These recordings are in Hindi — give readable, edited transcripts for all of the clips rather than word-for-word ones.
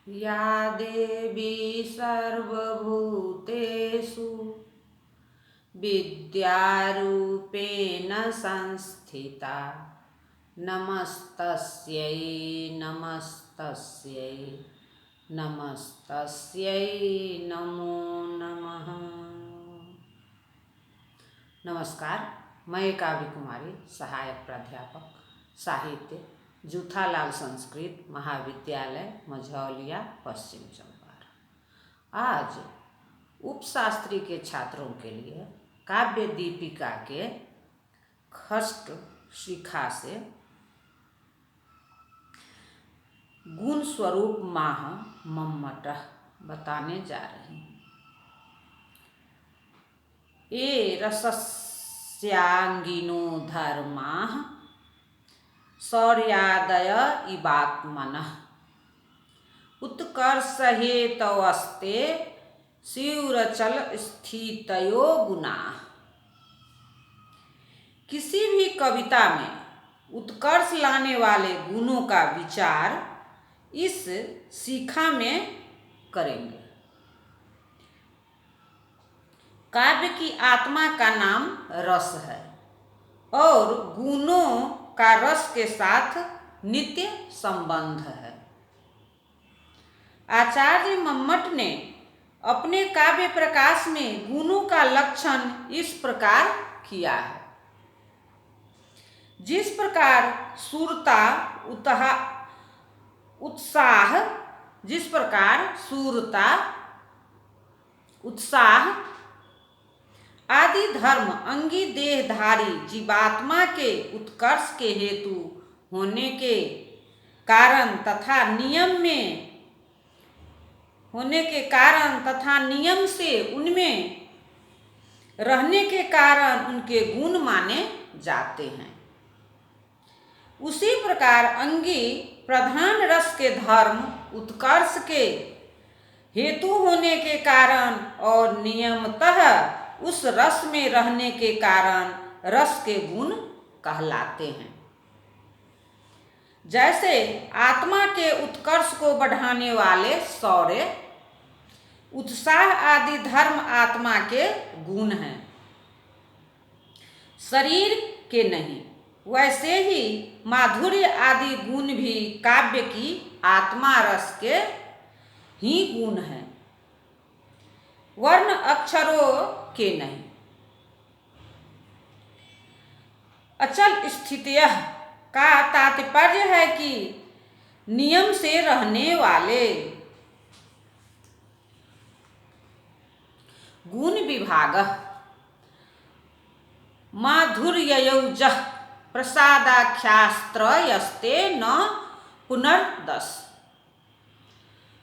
या देवी सर्वभूतेषु विद्यारूपेण संस्थिता नमस्तस्यै नमस्तस्यै नमस्तस्यै नमो नमः। नमस्कार, मैं काव्य कुमारी, सहायक प्राध्यापक साहित्य, जूथालाल संस्कृत महाविद्यालय मझौलिया, पश्चिम चंपारण। आज उपशास्त्री के छात्रों के लिए काव्य दीपिका के खष्ट शिखा से गुण स्वरूप माह मम्मटः बताने जा रही हूँ। ये रसस्यांगिनो धर्माः शौर्यादय इवात्मनः उत्कर्ष हेतवस्ते शिवरचल स्थितयो गुणाः। किसी भी कविता में उत्कर्ष लाने वाले गुणों का विचार इस शिखा में करेंगे। काव्य की आत्मा का नाम रस है और गुणों का रस के साथ नित्य संबंध है। आचार्य मम्मट ने अपने काव्य प्रकाश में गुणों का लक्षण इस प्रकार किया है। जिस प्रकार शूरता उत्साह आदि धर्म अंगी देहधारी जीवात्मा के उत्कर्ष के हेतु होने के कारण तथा नियम से उनमें रहने के कारण उनके गुण माने जाते हैं। उसी प्रकार अंगी प्रधान रस के धर्म उत्कर्ष के हेतु होने के कारण और नियमतः उस रस में रहने के कारण रस के गुण कहलाते हैं। जैसे आत्मा के उत्कर्ष को बढ़ाने वाले शौर्य, उत्साह आदि धर्म आत्मा के गुण हैं, शरीर के नहीं, वैसे ही माधुर्य आदि गुण भी काव्य की आत्मा रस के ही गुण हैं, वर्ण अक्षरों के नहीं। अचल स्थितियः का तात्पर्य है कि नियम से रहने वाले। गुण विभागः माधुर्ययौजः प्रसादाख्यास्त्रयस्ते न पुनर्दश।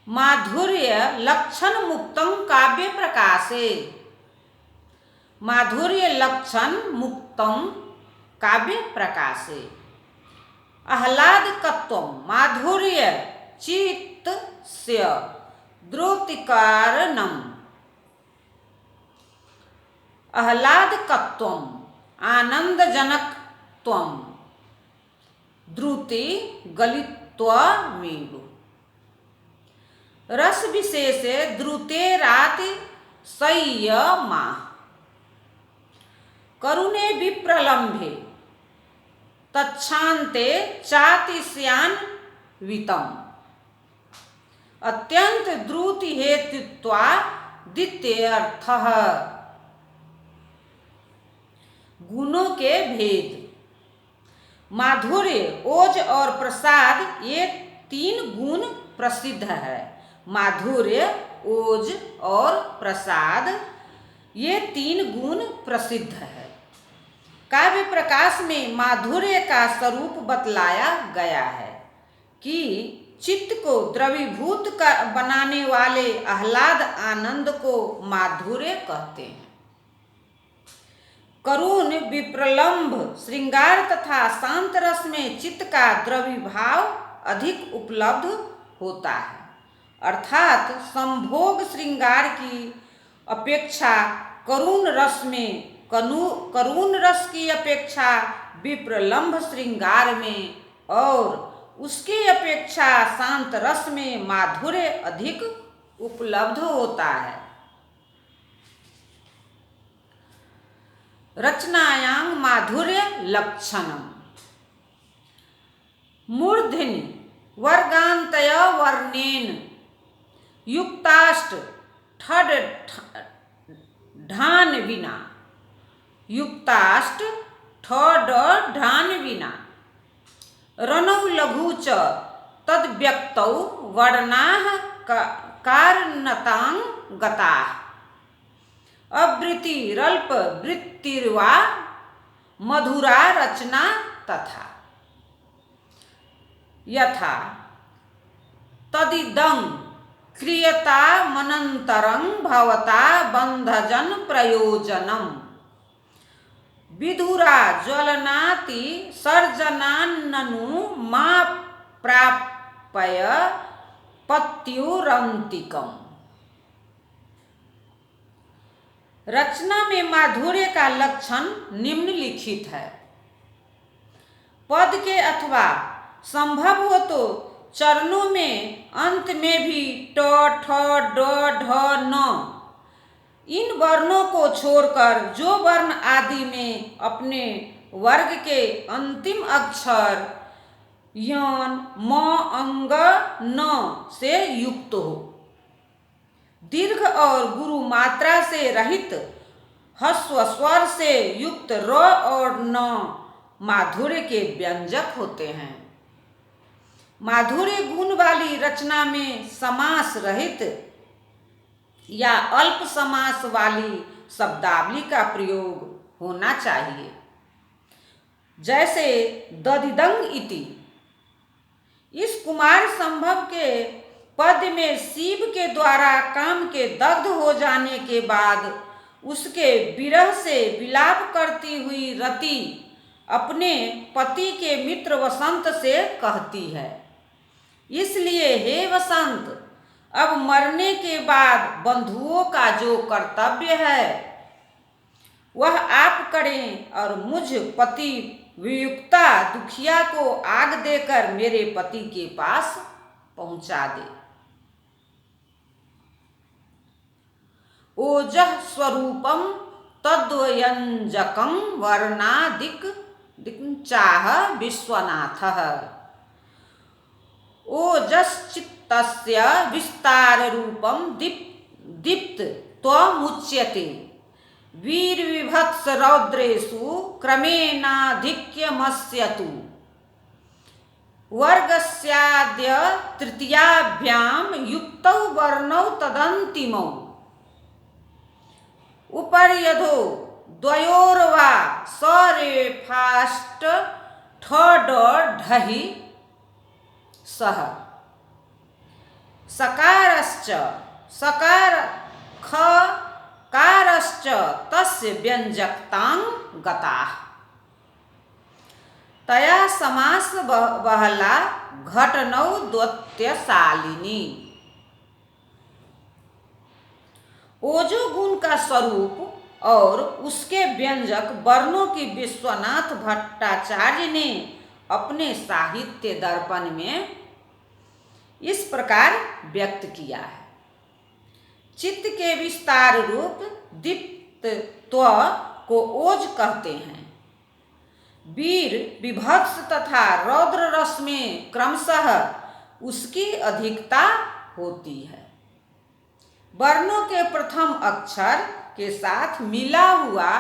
माधुर्य लक्षण मुक्तं काव्य प्रकाशे। माधुर्य लक्षण मुक्तं काव्य प्रकाशे। आह्लादकत्वं माधुर्य चित्तस्य द्योतिकारणम्। आह्लादकत्वं आनंदजनकत्वं द्रुति गलित्वमेव। रस विशेषे द्रुतेराति संयमा करुणे विप्रलम्भे तच्छान्ते चातिशयान्वितम्। अत्यंत द्रुति हेतुत्वा द्वितीयर्थः। गुणों के भेद। माधुर्य, ओज और प्रसाद ये तीन गुण प्रसिद्ध है। माधुर्य, ओज और प्रसाद ये तीन गुण प्रसिद्ध है। काव्य प्रकाश में माधुर्य का स्वरूप बतलाया गया है कि चित्त को द्रवीभूत बनाने वाले आह्लाद आनंद को माधुर्य कहते हैं। करुण विप्रलम्भ श्रृंगार तथा शांत रस में चित्त का द्रवीभाव अधिक उपलब्ध होता है, अर्थात संभोग श्रृंगार की अपेक्षा करुण रस की अपेक्षा विप्रलम्भ श्रृंगार में और उसकी अपेक्षा शांत रस में माधुर्य अधिक उपलब्ध होता है। रचनायां माधुर्य लक्षणम। मूर्धनि वर्गान्तय वर्णेन युक्ताष्ट ठड ढान विना, युक्ताष्ट ठड ढान विना, रणौ लघु च तद्व्यक्तौ वर्णाः कारणतां गताः, अवृत्तिरल्प वृत्तिर्वा मधुरा रचना तथा। यथा तदिदं क्रियतामनन्तरं भवता बन्धजन प्रयोजनम्, विधुरा ज्वलनाति सर्जनान्ननु मा प्रापय पत्युरन्तिकम्। रचना में माधुर्य का लक्षण निम्नलिखित है। पद के अथवा संभव हो तो चरणों में अंत में भी ट, ठ, ड, ढ, न इन वर्णों को छोड़कर जो वर्ण आदि में अपने वर्ग के अंतिम अक्षर यन, म, अंग, न से युक्त हो, दीर्घ और गुरु मात्रा से रहित ह्रस्व स्वर से युक्त र और न माधुर्य के व्यंजक होते हैं। माधुर्य गुण वाली रचना में समास रहित या अल्प समास वाली शब्दावली का प्रयोग होना चाहिए। जैसे ददिदंग इति। इस कुमार संभव के पद में शिव के द्वारा काम के दग्ध हो जाने के बाद उसके विरह से विलाप करती हुई रति अपने पति के मित्र वसंत से कहती है, इसलिए हे वसंत, अब मरने के बाद बंधुओं का जो कर्तव्य है वह आप करें और मुझ पति वियुक्ता दुखिया को आग देकर मेरे पति के पास पहुंचा दे। ओजः स्वरूपम तद्व्यंजकं वर्णादिक चाह विश्वनाथः। ओजश्चित्तस्य विस्तार रूपम दीप्त त्वमुच्यते, वीर विभत्स रौद्रेषु क्रमेणाधिक्यमस्यतु, वर्गस्याद्य तृतीयाभ्याम युक्तौ वर्णौ तदन्तिमौ, उपर्यधो द्वयोर्वा सरेफाष्ट ठड ढहि सह, सकारश्च सकार खकारश्च तस्य व्यंजकतां गताः, तया समास बहला घटनौ द्वत्यशालिनी। ओजो गुण का स्वरूप और उसके व्यंजक वर्णों की विश्वनाथ भट्टाचार्य ने अपने साहित्य दर्पण में इस प्रकार व्यक्त किया है। चित्त के विस्तार रूप दीप्तत्व को ओज कहते हैं। वीर विभत्स तथा रौद्र रस में क्रमशः उसकी अधिकता होती है। वर्णों के प्रथम अक्षर के साथ मिला हुआ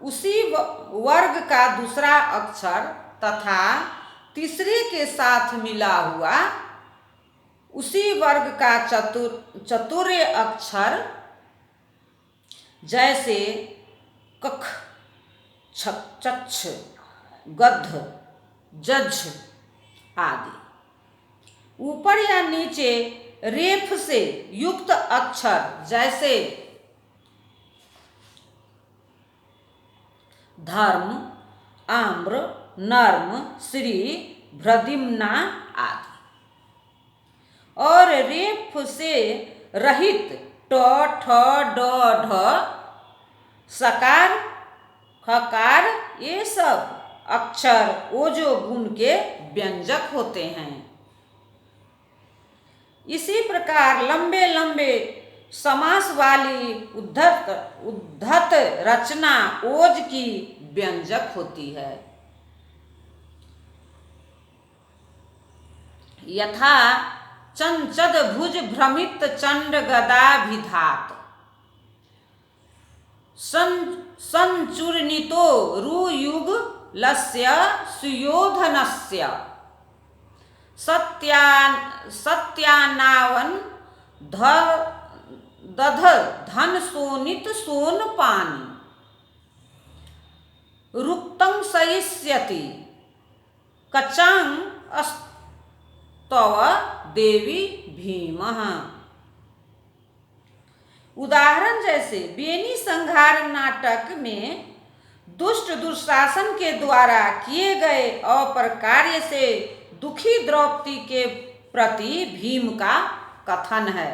उसी वर्ग का दूसरा अक्षर तथा तीसरे के साथ मिला हुआ उसी वर्ग का चतुर्य अक्षर जैसे कख, चच्छ, गद्ध, जज्झ आदि। ऊपर या नीचे रेफ से युक्त अक्षर जैसे धर्म, आम्र, नर्म, श्री, भ्रदिम्ना आदि, और रेफ से रहित ट, ठ, ड, ढ, सकार, खकार ये सब अक्षर ओजो गुण के व्यंजक होते हैं। इसी प्रकार लंबे लंबे समास वाली उद्धत रचना ओज की व्यंजक होती है। यथा चंचद भुज भ्रमित चंड गदाभिधात संचूर्णितो रुयुग लस्य सुयोधनस्य सत्यानावन दध धन सोनित सोन पानी रुक्तं सयिष्यति कचांग स्तव देवी भीमः। उदाहरण जैसे बेनी संहार नाटक में दुष्ट दुशासन के द्वारा किए गए अप्रकार्य से दुखी द्रौपदी के प्रति भीम का कथन है।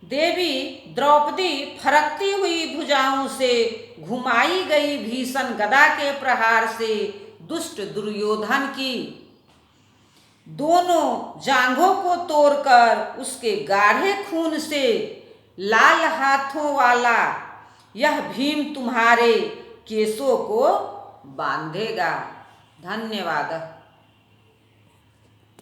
देवी द्रौपदी फरकती हुई भुजाओं से घुमाई गई भीषण गदा के प्रहार से दुष्ट दुर्योधन की दोनों जांघों को तोड़कर उसके गाढ़े खून से लाल हाथों वाला यह भीम तुम्हारे केशों को बांधेगा। धन्यवाद।